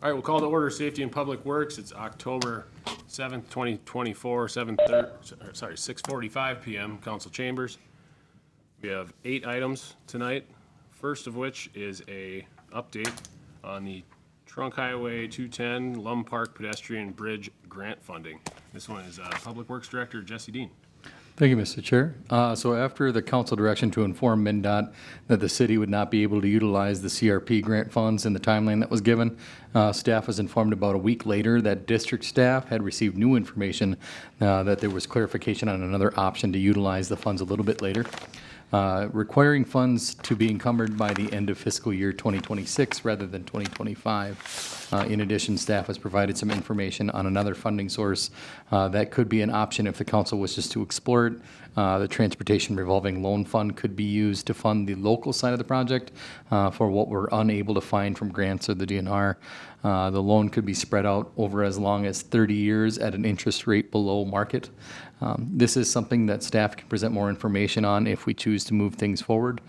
All right, we'll call to order Safety and Public Works. It's October 7th, 2024, 6:45 PM, council chambers. We have 8 items tonight. First of which is a update on the Trunk Highway 210 Lum Park Pedestrian Bridge grant funding. This one is Public Works Director Jesse Dean. Thank you, Mr. Chair. So after the council direction to inform MnDOT that the city would not be able to utilize the CRP grant funds in the timeline that was given, staff was informed about a week later that district staff had received new information that there was clarification on another option to utilize the funds a little bit later. Requiring funds to be encumbered by the end of fiscal year 2026 rather than 2025. In addition, staff has provided some information on another funding source that could be an option if the council wishes to explore it. The Transportation Revolving Loan Fund could be used to fund the local side of the project for what we're unable to find from grants or the DNR. The loan could be spread out over as long as 30 years at an interest rate below market. This is something that staff can present more information on if we choose to move things forward.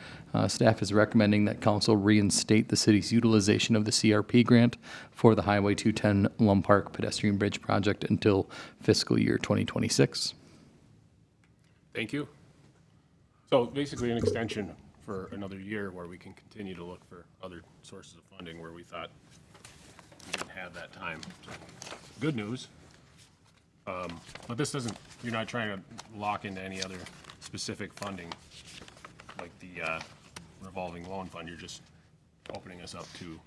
Staff is recommending that council reinstate the city's utilization of the CRP grant for the Highway 210 Lum Park Pedestrian Bridge project until fiscal year 2026. Thank you. So basically an extension for another year where we can continue to look for other sources of funding where we thought we didn't have that time. So, good news. But this doesn't, you're not trying to lock into any other specific funding like the revolving loan fund. You're just opening us up to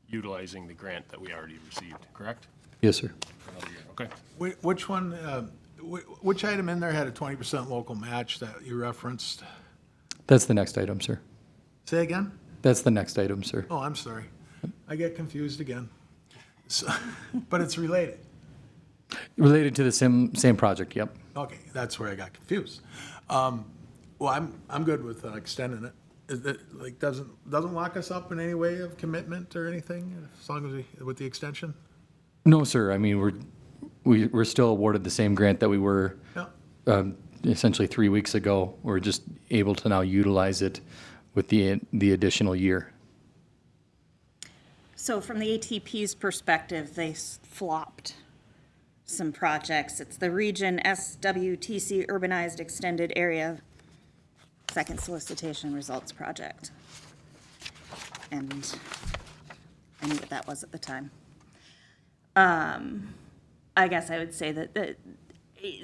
utilizing the grant that we already received, correct? Yes, sir. For another year. Okay. Which one, which item in there had a 20% local match that you referenced? That's the next item, sir. Say again? That's the next item, sir. Oh, I'm sorry. I get confused again. So, but it's related. Related to the same project, yep. Okay, that's where I got confused. Well, I'm good with extending it. Is it like doesn't lock us up in any way of commitment or anything as long as with the extension? No, sir. I mean, we're still awarded the same grant that we were essentially 3 weeks ago. We're just able to now utilize it with the additional year. So from the ATP's perspective, they flopped some projects. It's the Region SWTC Urbanized Extended Area Second Solicitation Results Project. And I knew what that was at the time. I guess I would say that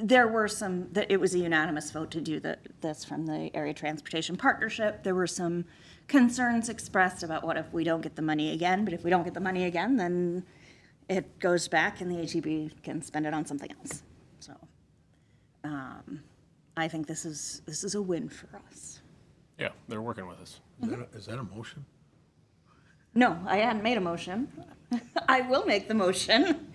there were some, that it was a unanimous vote to do this from the Area Transportation Partnership. There were some concerns expressed about what if we don't get the money again, but if we don't get the money again, then it goes back and the ATB can spend it on something else. So I think this is a win for us. Yeah, they're working with us. Is that a motion? No, I hadn't made a motion. I will make the motion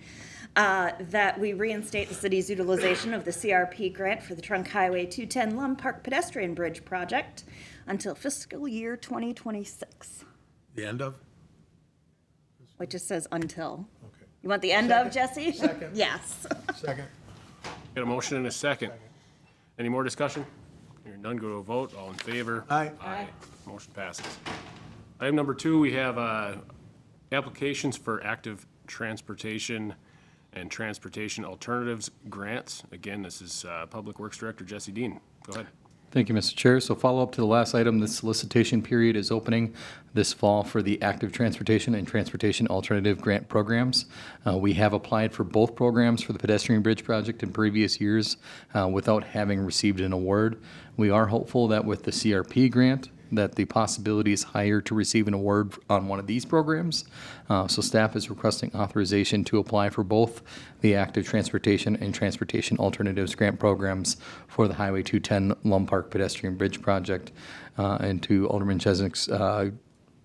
that we reinstate the city's utilization of the CRP grant for the Trunk Highway 210 Lum Park Pedestrian Bridge project until fiscal year 2026. The end of? It just says until. Okay. You want the end of, Jesse? Second. Yes. Second. Got a motion and a second. Any more discussion? Hearing none, go to a vote. All in favor? Aye. Aye. Motion passes. Item number 2, we have applications for active transportation and transportation alternatives grants. Again, this is Public Works Director Jesse Dean. Go ahead. Thank you, Mr. Chair. So follow up to the last item, the solicitation period is opening this fall for the active transportation and transportation alternative grant programs. We have applied for both programs for the pedestrian bridge project in previous years without having received an award. We are hopeful that with the CRP grant, that the possibility is higher to receive an award on one of these programs. So staff is requesting authorization to apply for both the active transportation and transportation alternatives grant programs for the Highway 210 Lum Park Pedestrian Bridge project. And to Alderman Chesnick's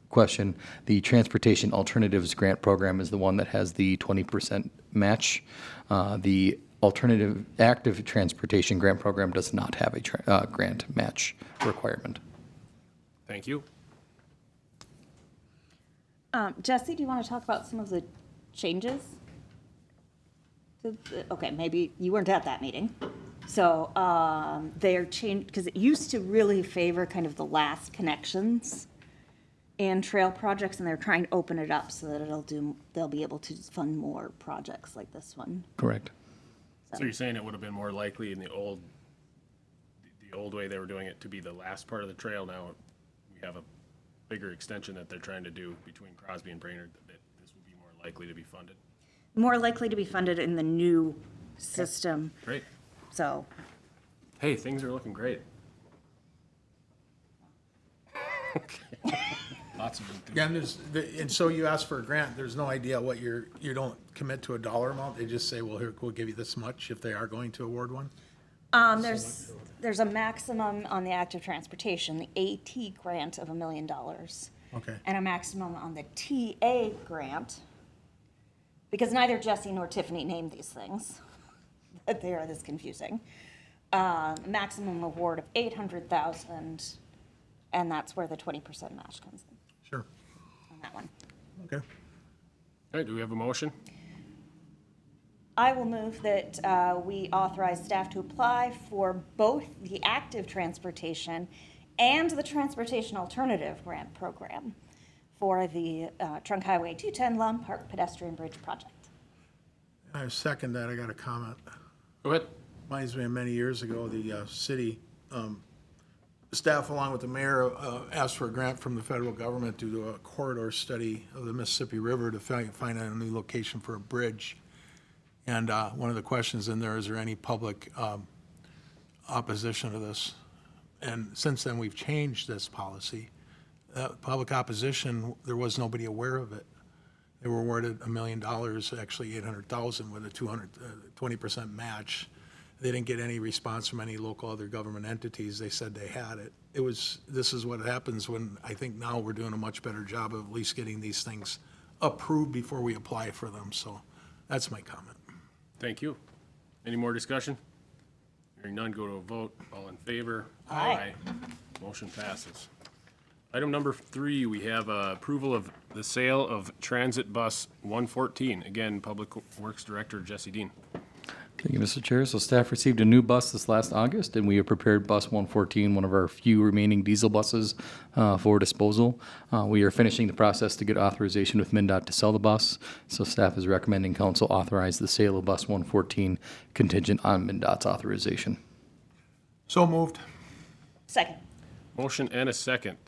question, the transportation alternatives grant program is the one that has the 20% match. The alternative active transportation grant program does not have a grant match requirement. Thank you. Jesse, do you want to talk about some of the changes? Okay, maybe you weren't at that meeting. So they're changed, because it used to really favor kind of the last connections and trail projects, and they're trying to open it up so that they'll be able to fund more projects like this one. Correct. So you're saying it would have been more likely in the old way they were doing it to be the last part of the trail. Now we have a bigger extension that they're trying to do between Crosby and Brainerd, that this would be more likely to be funded. More likely to be funded in the new system, Great. so. Hey, things are looking great. Lots of enthusiasm. Yeah, and so you ask for a grant, there's no idea what you don't commit to a dollar amount, they just say, well, here, we'll give you this much if they are going to award one? There's a maximum on the active transportation, the AT grant of $1 million. Okay. And a maximum on the TA grant, because neither Jesse nor Tiffany named these things. They are this confusing. Maximum award of $800,000, and that's where the 20% match comes in Sure, on that one. okay. All right, do we have a motion? I will move that we authorize staff to apply for both the active transportation and the transportation alternative grant program for the Trunk Highway 210 Lum Park Pedestrian Bridge project. I second that, I got a comment. Go ahead. Reminds me of many years ago, the city staff, along with the mayor, asked for a grant from the federal government to do a corridor study of the Mississippi River to find a new location for a bridge. And one of the questions in there, is there any public opposition to this? And since then, we've changed this policy. Public opposition, there was nobody aware of it. They were awarded $1 million, actually $800,000 with a 20% match. They didn't get any response from any local other government entities. They said they had it. This is what happens when, I think now we're doing a much better job of at least getting these things approved before we apply for them. So that's my comment. Thank you. Any more discussion? Hearing none, go to a vote. All in favor? Aye. Motion passes. Item number 3, we have approval of the sale of Transit Bus 114. Again, Public Works Director Jesse Dean. Thank you, Mr. Chair. So staff received a new bus this last August, and we have prepared bus 114, one of our few remaining diesel buses, for disposal. We are finishing the process to get authorization with MnDOT to sell the bus. So staff is recommending council authorize the sale of bus 114 contingent on MnDOT's authorization. So moved. Second. Motion and a second.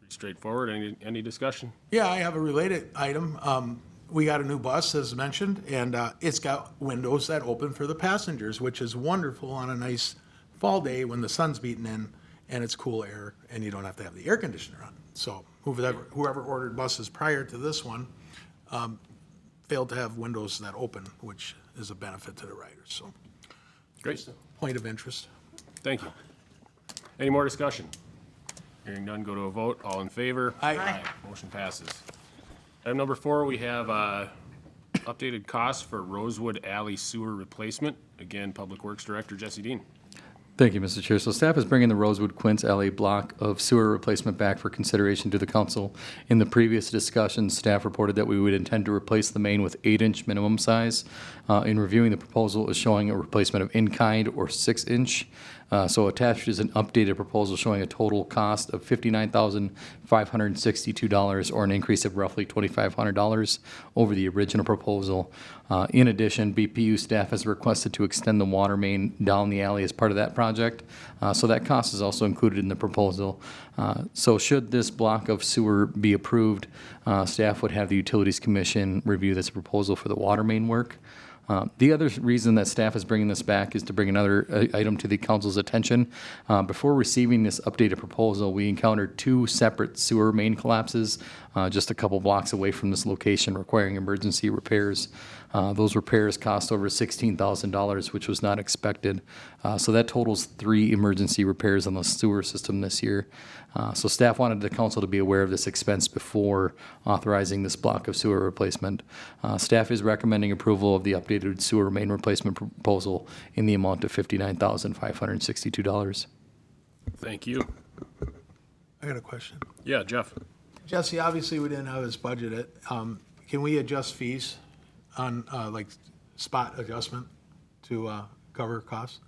Pretty straightforward. Any discussion? Yeah, I have a related item. We got a new bus, as mentioned, and it's got windows that open for the passengers, which is wonderful on a nice fall day when the sun's beating in and it's cool air and you don't have to have the air conditioner on. So whoever ordered buses prior to this one failed to have windows that open, which is a benefit to the riders. So Great. point of interest. Thank you. Any more discussion? Hearing none, go to a vote. All in favor? Aye. Motion passes. Item number 4, we have updated costs for Rosewood Alley sewer replacement. Again, Public Works Director Jesse Dean. Thank you, Mr. Chair. So staff is bringing the Rosewood Quince Alley block of sewer replacement back for consideration to the council. In the previous discussion, staff reported that we would intend to replace the main with 8-inch minimum size. In reviewing the proposal, it is showing a replacement of in-kind or 6-inch. So attached is an updated proposal showing a total cost of $59,562, or an increase of roughly $2,500 over the original proposal. In addition, BPU staff has requested to extend the water main down the alley as part of that project. So that cost is also included in the proposal. So should this block of sewer be approved, staff would have the Utilities Commission review this proposal for the water main work. The other reason that staff is bringing this back is to bring another item to the council's attention. Before receiving this updated proposal, we encountered 2 separate sewer main collapses just a couple blocks away from this location, requiring emergency repairs. Those repairs cost over $16,000, which was not expected. So that totals 3 emergency repairs on the sewer system this year. So staff wanted the council to be aware of this expense before authorizing this block of sewer replacement. Staff is recommending approval of the updated sewer main replacement proposal in the amount of $59,562. Thank you. I got a question. Yeah, Jeff. Jesse, obviously, we didn't have this budgeted. Can we adjust fees on, like, spot adjustment to cover costs?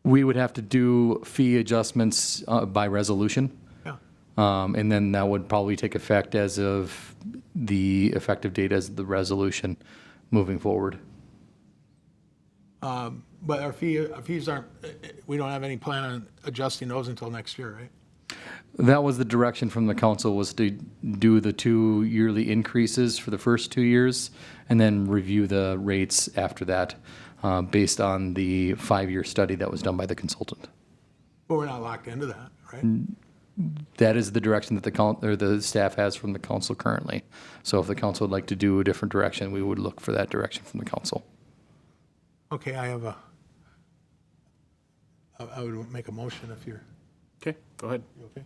We would have to do fee adjustments by resolution. Yeah. And then that would probably take effect as of the effective date as the resolution moving forward. But our fees aren't, we don't have any plan on adjusting those until next year, right? That was the direction from the council, was to do the 2 yearly increases for the first 2 years and then review the rates after that, based on the 5-year study that was done by the consultant. But we're not locked into that, right? That is the direction that the staff has from the council currently. So if the council would like to do a different direction, we would look for that direction from the council. Okay, I would make a motion if you're, Okay, go ahead. you okay?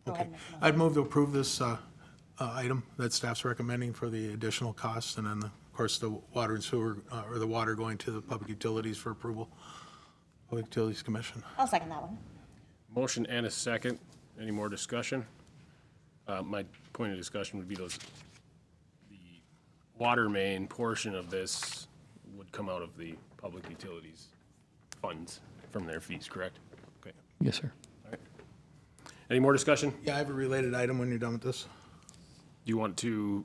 Go Okay. ahead, Ms. Muller. I'd move to approve this item that staff's recommending for the additional costs, and then, of course, the water and sewer, or the water going to the Public Utilities for approval, Public Utilities Commission. I'll second that one. Motion and a second. Any more discussion? My point of discussion would be the water main portion of this would come out of the public utilities funds from their fees, correct? Okay. Yes, sir. Any more discussion? Yeah, I have a related item when you're done with this. Do you want to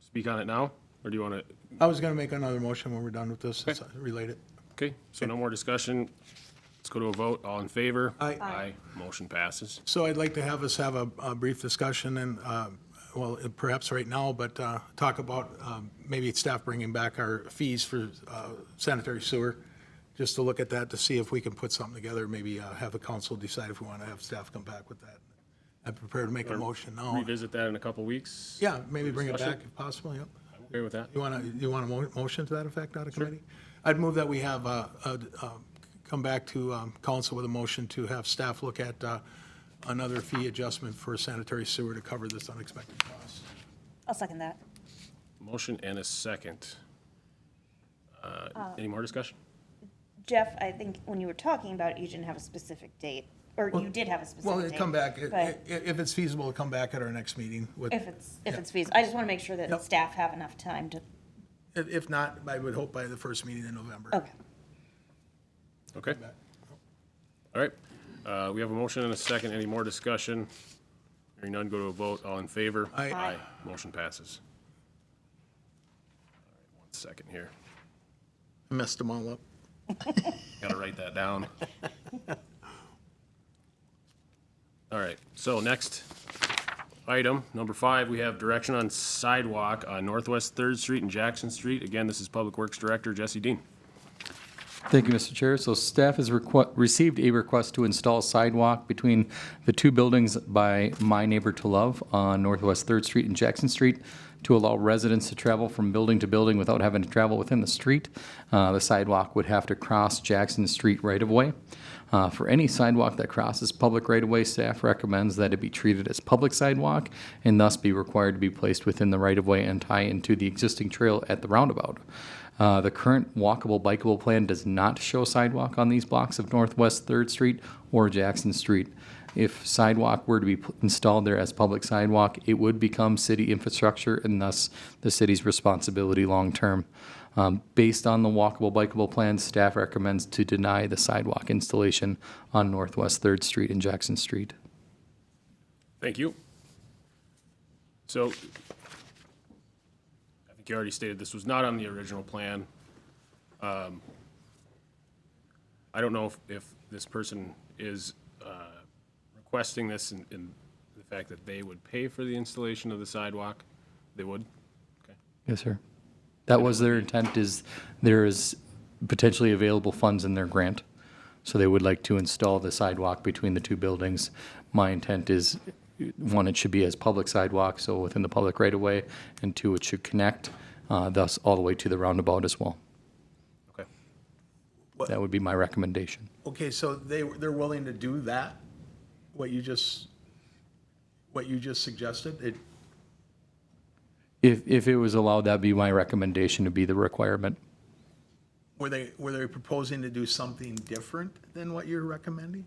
speak on it now, or do you want to? I was going to make another motion when we're done with this. It's related. Okay, so no more discussion. Let's go to a vote. All in favor? Aye. Aye. Motion passes. So I'd like to have us have a brief discussion and, well, perhaps right now, but talk about maybe staff bringing back our fees for sanitary sewer, just to look at that to see if we can put something together, maybe have the council decide if we want to have staff come back with that. I'm prepared to make a motion now. Revisit that in a couple weeks? Yeah, maybe bring it Discussion? back if possible, yep. I'm okay with that. You want a motion to that effect out of committee? I'd move that we have, come back to council with a motion to have staff look at another fee adjustment for sanitary sewer to cover this unexpected cost. I'll second that. Motion and a second. Any more discussion? Jeff, I think when you were talking about it, you didn't have a specific date, or you did have a specific Well, date. it'd come back, but if it's feasible, it'll come back at our next meeting with, If it's feasible. I just want to make sure that Yep. staff have enough time to, if not, I would hope by the first meeting in November. okay. Okay. All right. We have a motion and a second. Any more discussion? Hearing none, go to a vote. All in favor? Aye. Aye. Motion passes. All right, 1 second here. I messed them all up. Got to write that down. All right, so next item, number 5, we have direction on sidewalk on Northwest 3rd Street and Jackson Street. Again, this is Public Works Director Jesse Dean. Thank you, Mr. Chair. So staff has received a request to install sidewalk between the 2 buildings by My Neighbor to Love on Northwest 3rd Street and Jackson Street to allow residents to travel from building to building without having to travel within the street. The sidewalk would have to cross Jackson Street right-of-way. For any sidewalk that crosses public right-of-way, staff recommends that it be treated as public sidewalk and thus be required to be placed within the right-of-way and tie into the existing trail at the roundabout. The current walkable, bikeable plan does not show sidewalk on these blocks of Northwest 3rd Street or Jackson Street. If sidewalk were to be installed there as public sidewalk, it would become city infrastructure and thus the city's responsibility long-term. Based on the walkable, bikeable plan, staff recommends to deny the sidewalk installation on Northwest 3rd Street and Jackson Street. Thank you. So, I think you already stated this was not on the original plan. I don't know if this person is requesting this in the fact that they would pay for the installation of the sidewalk. They would? Okay. Yes, sir. That was their intent, is there is potentially available funds in their grant. So they would like to install the sidewalk between the 2 buildings. My intent is, 1, it should be as public sidewalk, so within the public right-of-way, and 2, it should connect, thus all the way to the roundabout as well. Okay. That would be my recommendation. Okay, so they're willing to do that, what you just suggested? If it was allowed, that'd be my recommendation to be the requirement. Were they proposing to do something different than what you're recommending?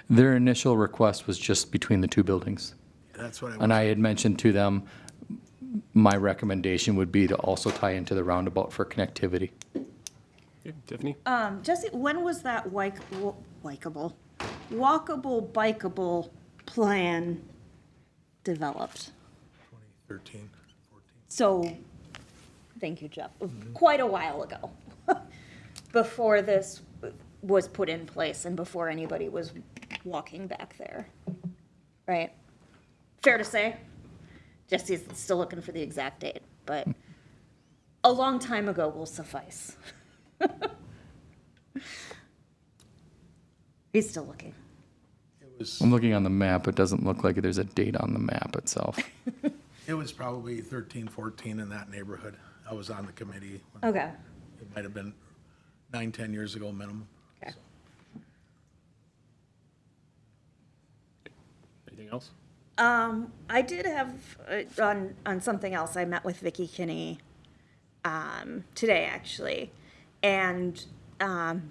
Their initial request was just between the 2 buildings. That's what I And was, I had mentioned to them, my recommendation would be to also tie into the roundabout for connectivity. Okay, Tiffany? Jesse, when was that walkable, bikeable plan developed. 2013, 14. So, thank you, Jeff, quite a while ago, before this was put in place and before anybody was walking back there, right? Fair to say? Jesse's still looking for the exact date, but a long time ago will suffice. He's still looking. It was, I'm looking on the map. It doesn't look like there's a date on the map itself. it was probably 13, 14 in that neighborhood. I was on the committee. when- Okay. It might have been 9, 10 years ago minimum. Okay. Anything else? I did have, on something else, I met with Vicki Kinney, today, actually. And,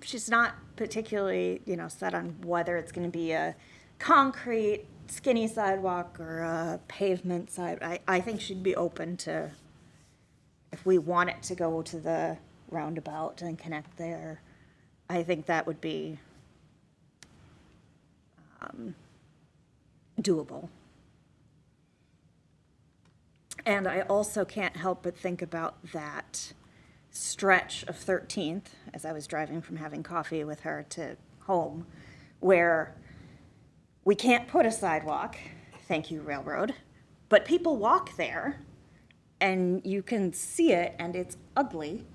she's not particularly, set on whether it's gonna be a concrete skinny sidewalk or a pavement side. I think she'd be open to, if we want it to go to the roundabout and connect there, I think that would be, doable. And I also can't help but think about that stretch of 13th, as I was driving from having coffee with her to home, where we can't put a sidewalk, thank you, railroad, but people walk there, and you can see it, and it's ugly.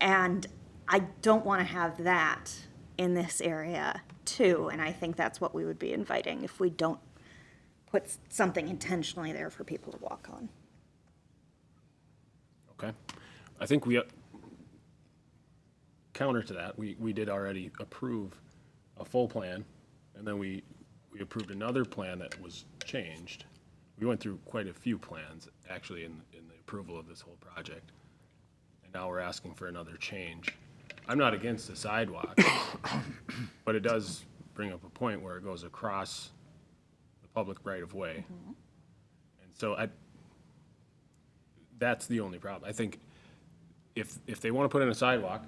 And I don't want to have that in this area, too, and I think that's what we would be inviting if we don't put something intentionally there for people to walk on. Okay. I think we, counter to that, we did already approve a full plan, and then we approved another plan that was changed. We went through quite a few plans, actually, in the approval of this whole project. And now we're asking for another change. I'm not against the sidewalk, but it does bring up a point where it goes across the public right-of-way. And so that's the only problem. I think if they want to put in a sidewalk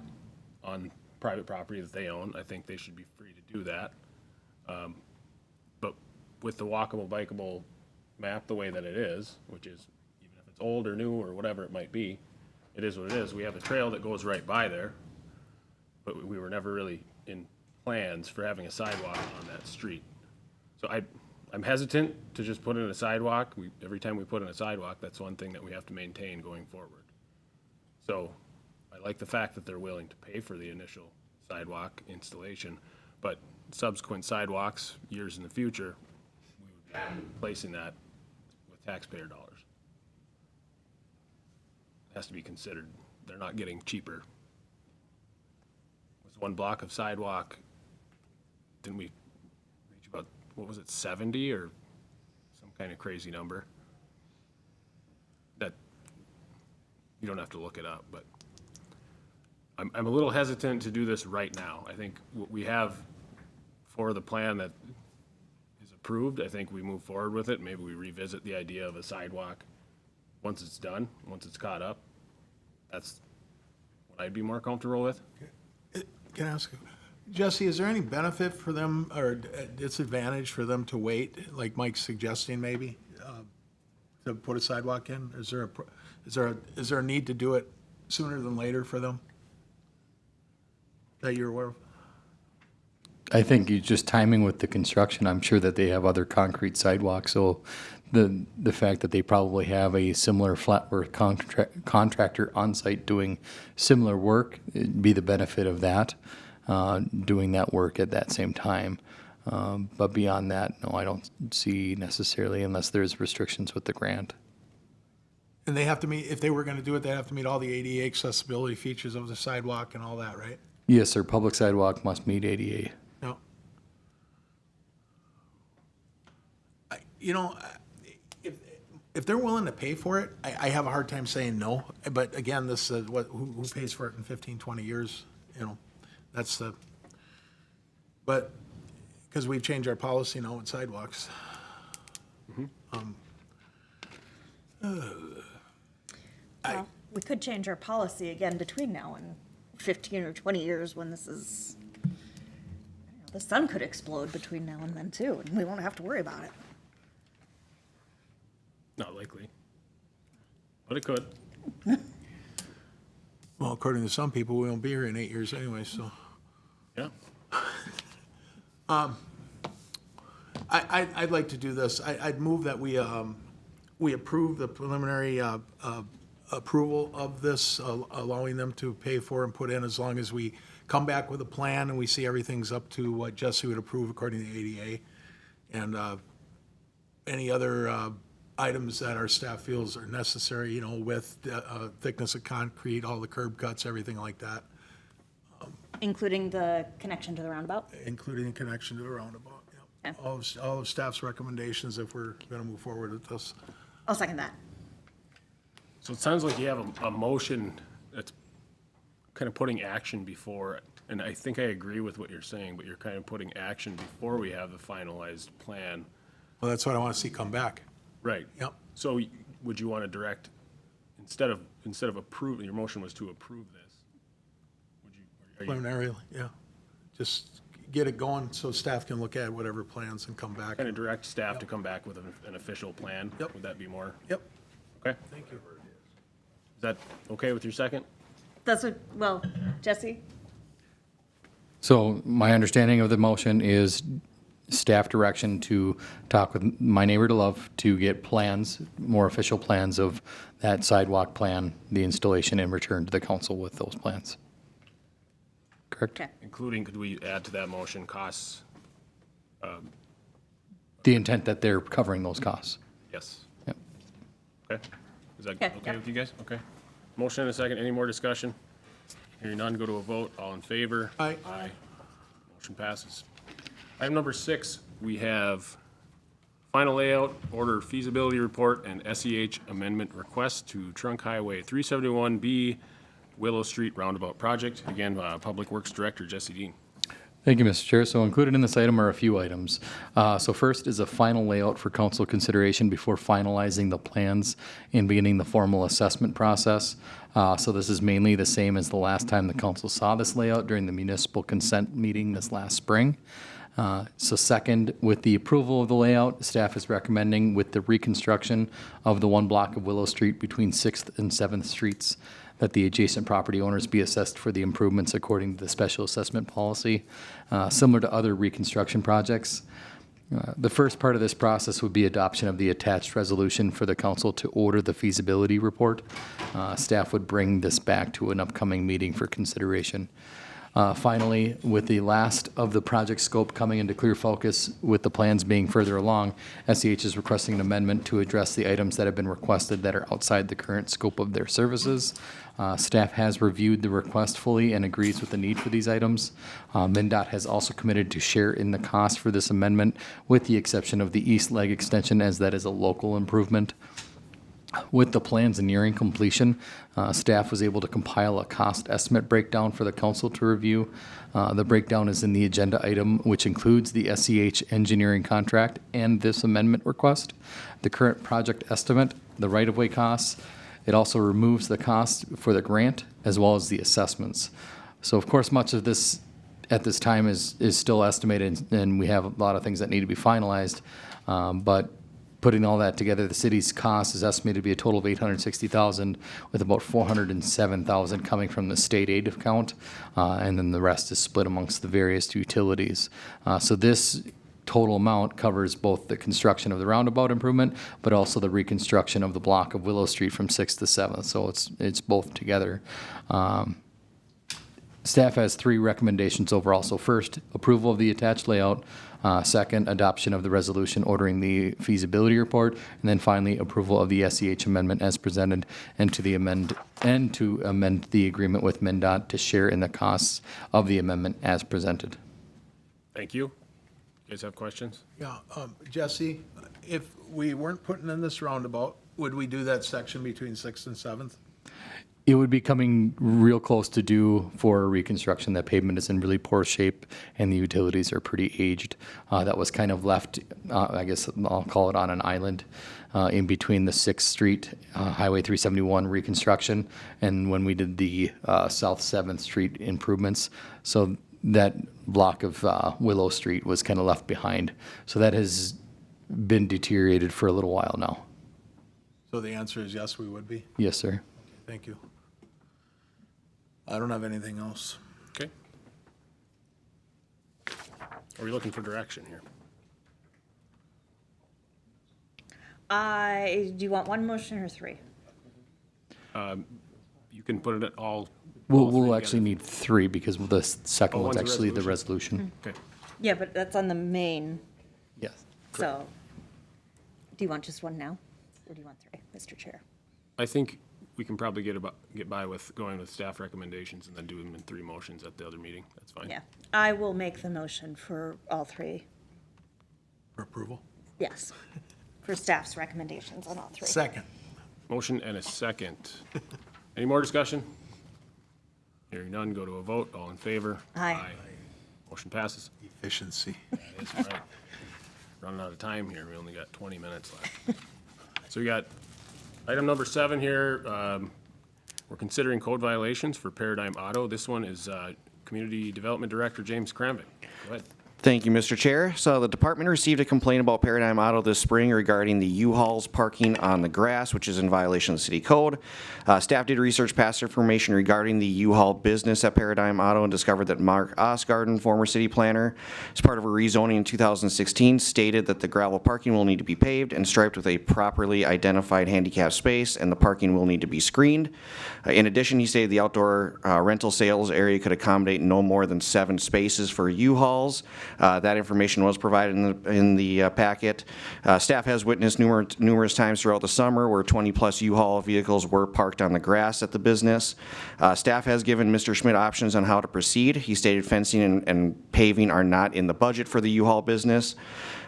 on private property that they own, I think they should be free to do that. But with the walkable, bikeable map the way that it is, which is, even if it's old or new or whatever it might be, it is what it is. We have a trail that goes right by there, but we were never really in plans for having a sidewalk on that street. So I'm hesitant to just put in a sidewalk. Every time we put in a sidewalk, that's one thing that we have to maintain going forward. So I like the fact that they're willing to pay for the initial sidewalk installation, but subsequent sidewalks, years in the future, we would be replacing that with taxpayer dollars. It has to be considered. They're not getting cheaper. With one block of sidewalk, didn't we reach about, what was it, 70 or some kind of crazy number? That, you don't have to look it up, but I'm a little hesitant to do this right now. I think what we have for the plan that is approved, I think we move forward with it. Maybe we revisit the idea of a sidewalk once it's done, once it's caught up. That's what I'd be more comfortable with. Can I ask, Jesse, is there any benefit for them or disadvantage for them to wait, like Mike's suggesting maybe, to put a sidewalk in? Is there a need to do it sooner than later for them that you're aware of? I think you just timing with the construction, I'm sure that they have other concrete sidewalks, so the fact that they probably have a similar flat earth contractor on site doing similar work, it'd be the benefit of that, doing that work at that same time. But beyond that, no, I don't see necessarily, unless there's restrictions with the grant. And they have to meet, if they were gonna do it, they have to meet all the ADA accessibility features of the sidewalk and all that, right? Yes, sir, public sidewalk must meet ADA. No. If they're willing to pay for it, I have a hard time saying no. But again, this is who pays for it in 15, 20 years, that's the, but, because we've changed our policy now with sidewalks. Well, we could change our policy again between now and 15 or 20 years when this is The sun could explode between now and then too, and we won't have to worry about it. Not likely. But it could. Well, according to some people, we won't be here in 8 years anyway, so. Yeah. I'd like to do this. I'd move that we approve the preliminary approval of this, allowing them to pay for and put in, as long as we come back with a plan and we see everything's up to what Jesse would approve according to the ADA. And any other items that our staff feels are necessary, you know, with thickness of concrete, all the curb cuts, everything like that, Including the connection to the roundabout? including the connection to the roundabout. Yep. Okay. All of staff's recommendations if we're going to move forward with this. I'll second that. So it sounds like you have a motion that's kind of putting action before, and I think I agree with what you're saying, but you're kind of putting action before we have the finalized plan. Well, that's what I want to see come back. Right. Yep. So would you want to direct, instead of approving, your motion was to approve this? Would you, are you, Preliminary, yeah. Just get it going so staff can look at whatever plans and come back. kind of direct staff to come back with an official plan? Yep. Would that be more? Yep, Okay. thank you. Is that okay with your second? That's what, well, Jesse? So my understanding of the motion is staff direction to talk with My Neighbor to Love to get plans, more official plans of that sidewalk plan, the installation, and return to the council with those plans. Correct? Okay. Including, could we add to that motion costs? The intent that they're covering those costs. Yes. Yep. Okay. Is that Okay, okay yep. with you guys? Okay. Motion and a second. Any more discussion? Hearing none, go to a vote. All in favor? Aye. Aye. Motion passes. Item number 6, we have final layout, order feasibility report, and SEH amendment request to Trunk Highway 371B Willow Street Roundabout Project. Again, Public Works Director Jesse Dean. Thank you, Mr. Chair. So included in this item are a few items. So first is a final layout for council consideration before finalizing the plans and beginning the formal assessment process. So this is mainly the same as the last time the council saw this layout during the municipal consent meeting this last spring. So second, with the approval of the layout, staff is recommending with the reconstruction of the one block of Willow Street between 6th and 7th Streets, that the adjacent property owners be assessed for the improvements according to the special assessment policy, similar to other reconstruction projects. The first part of this process would be adoption of the attached resolution for the council to order the feasibility report. Staff would bring this back to an upcoming meeting for consideration. Finally, with the last of the project scope coming into clear focus with the plans being further along, SEH is requesting an amendment to address the items that have been requested that are outside the current scope of their services. Staff has reviewed the request fully and agrees with the need for these items. MnDOT has also committed to share in the cost for this amendment, with the exception of the east leg extension, as that is a local improvement. With the plans nearing completion, staff was able to compile a cost estimate breakdown for the council to review. The breakdown is in the agenda item, which includes the SEH engineering contract and this amendment request, the current project estimate, the right-of-way costs. It also removes the cost for the grant as well as the assessments. So of course, much of this at this time is still estimated, and we have a lot of things that need to be finalized. But putting all that together, the city's cost is estimated to be a total of $860,000, with about $407,000 coming from the state aid account, and then the rest is split amongst the various utilities. So this total amount covers both the construction of the roundabout improvement, but also the reconstruction of the block of Willow Street from 6th to 7th. So it's both together. Staff has 3 recommendations overall. So first, approval of the attached layout. Second, adoption of the resolution ordering the feasibility report. And then finally, approval of the SEH amendment as presented, and to amend the agreement with MnDOT to share in the costs of the amendment as presented. Thank you. You guys have questions? Yeah, Jesse, if we weren't putting in this roundabout, would we do that section between 6th and 7th? It would be coming real close to due for reconstruction. That pavement is in really poor shape and the utilities are pretty aged. That was kind of left, I guess I'll call it on an island, in between the 6th Street Highway 371 reconstruction and when we did the South 7th Street improvements. So that block of Willow Street was kind of left behind. So that has been deteriorated for a little while now. So the answer is yes, we would be. Yes, sir. Thank you. I don't have anything else. Okay. Are we looking for direction here? Do you want one motion or three? You can put it at all. We'll actually need 3 because the second Oh, one's one's a actually the resolution. Okay. Yeah, but that's on the main, Yes. so. Do you want just one now? Or do you want 3, Mr. Chair? I think we can probably get by with going with staff recommendations and then do them in 3 motions at the other meeting. That's fine. Yeah, I will make the motion for all 3. For approval? Yes, for staff's recommendations on all 3. Second. Motion and a second. Any more discussion? Hearing none, go to a vote. All in favor? Aye. Motion passes. Efficiency. That's right. Running out of time here. We only got 20 minutes left. So we got item number 7 here. We're considering code violations for Paradigm Auto. This one is Community Development Director James Kramvik. Go ahead. Thank you, Mr. Chair. So the department received a complaint about Paradigm Auto this spring regarding the U-Hauls parking on the grass, which is in violation of the city code. Staff did research past information regarding the U-Haul business at Paradigm Auto and discovered that Mark Osgarden, former city planner, as part of a rezoning in 2016, stated that the gravel parking will need to be paved and striped with a properly identified handicap space, and the parking will need to be screened. In addition, he stated the outdoor rental sales area could accommodate no more than 7 spaces for U-Hauls. That information was provided in the packet. Staff has witnessed numerous times throughout the summer where 20-plus U-Haul vehicles were parked on the grass at the business. Staff has given Mr. Schmidt options on how to proceed. He stated fencing and paving are not in the budget for the U-Haul business.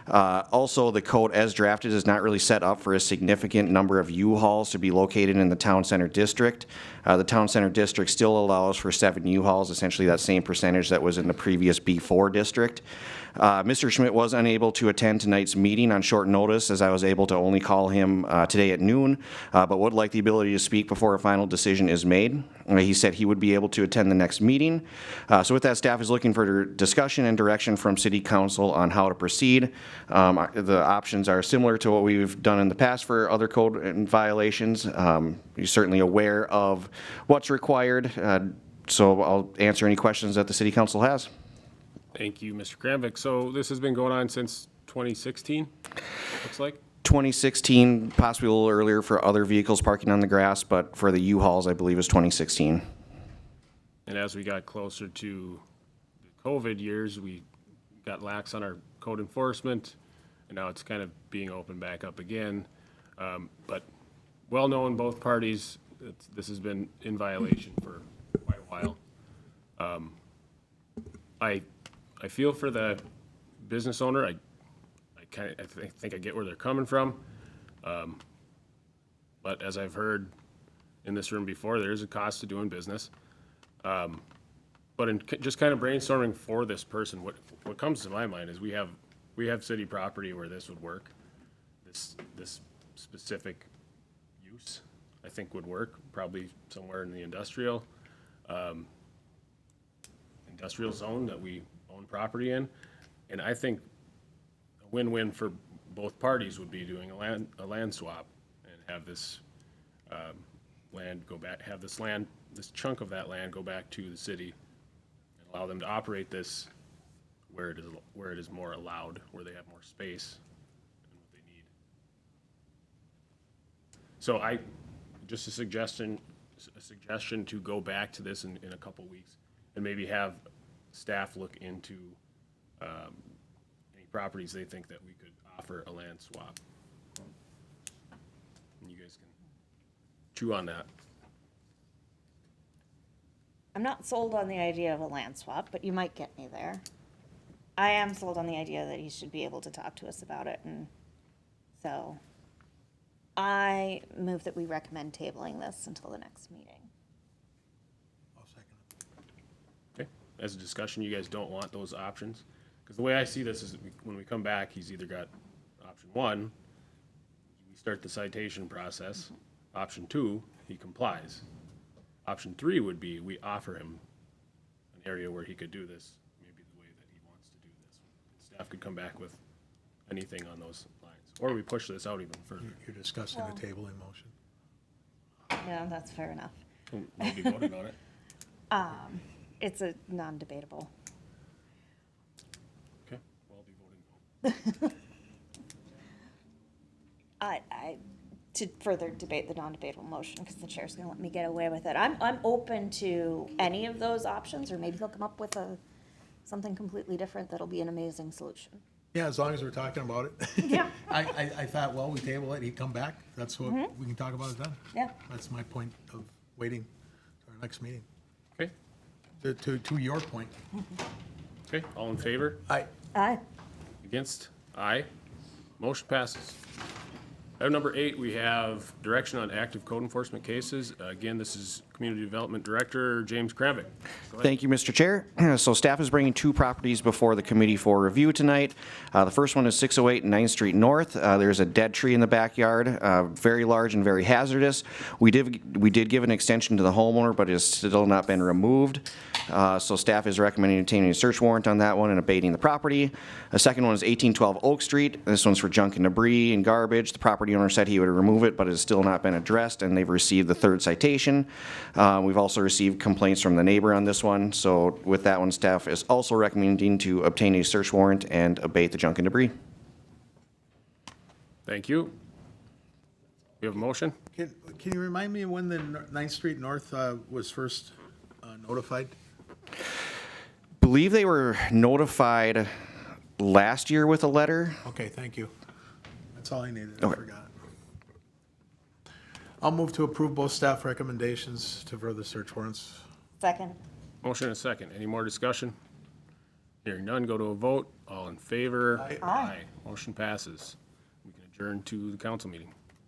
Also, the code as drafted is not really set up for a significant number of U-Hauls to be located in the town center district. The town center district still allows for 7 U-Hauls, essentially that same percentage that was in the previous B4 district. Mr. Schmidt was unable to attend tonight's meeting on short notice, as I was able to only call him today at noon, but would like the ability to speak before a final decision is made. He said he would be able to attend the next meeting. So with that, staff is looking for discussion and direction from City Council on how to proceed. The options are similar to what we've done in the past for other code violations. You're certainly aware of what's required, so I'll answer any questions that the City Council has. Thank you, Mr. Kramvik. So this has been going on since 2016, looks like? 2016, possibly a little earlier for other vehicles parking on the grass, but for the U-Hauls, I believe, is 2016. And as we got closer to the COVID years, we got lax on our code enforcement, and now it's kind of being opened back up again. But well-known, both parties, this has been in violation for quite a while. I feel for the business owner. I think I get where they're coming from. But as I've heard in this room before, there is a cost to doing business. But in just kind of brainstorming for this person, what comes to my mind is we have city property where this would work. This specific use, I think, would work, probably somewhere in the industrial zone that we own property in. And I think a win-win for both parties would be doing a land swap and have this land go back, have this chunk of that land go back to the city and allow them to operate this where it is more allowed, where they have more space and what they need. So just a suggestion to go back to this in a couple weeks and maybe have staff look into any properties they think that we could offer a land swap. And you guys can chew on that. I'm not sold on the idea of a land swap, but you might get me there. I am sold on the idea that he should be able to talk to us about it, and so I move that we recommend tabling this until the next meeting. I'll second it. Okay, as a discussion, you guys don't want those options? Because the way I see this is when we come back, he's either got option 1, we start the citation process. Option 2, he complies. Option 3 would be we offer him an area where he could do this staff could come back with anything on those lines. Or we push this out even further. You're discussing the tabling motion. Yeah, that's fair enough. We'll be voting on it. It's a non-debatable. Okay, well, I'll be voting no. To further debate the non-debatable motion, because the chair's gonna let me get away with it. I'm open to any of those options, or maybe they'll come up with something completely different that'll be an amazing solution. Yeah, as long as we're talking about it. Yeah. I thought, well, we table it, he'd come back, that's what, we can talk about it then. Yeah. That's my point of waiting to our next meeting. Okay, To your point. okay, all in favor? Aye. Aye. Against? Aye. Motion passes. Item number 8, we have direction on active code enforcement cases. Again, this is Community Development Director James Kravick. Go ahead. Thank you, Mr. Chair. So staff is bringing 2 properties before the committee for review tonight. The first one is 608 9th Street North. There's a dead tree in the backyard, very large and very hazardous. We did give an extension to the homeowner, but it has still not been removed. So staff is recommending obtaining a search warrant on that one and abating the property. The second one is 1812 Oak Street. This one's for junk and debris and garbage. The property owner said he would remove it, but it has still not been addressed, and they've received the 3rd citation. We've also received complaints from the neighbor on this one. So with that one, staff is also recommending to obtain a search warrant and abate the junk and debris. Thank you. We have a motion? Can you remind me when the 9th Street North was first notified? Believe they were notified last year with a letter. Okay, thank you. That's all I needed, I Okay. forgot. I'll move to approve both staff recommendations to further search warrants. Second. Motion and a second. Any more discussion? Hearing none, go to a vote. All in favor? Aye. Aye. Motion passes. We can adjourn to the council meeting.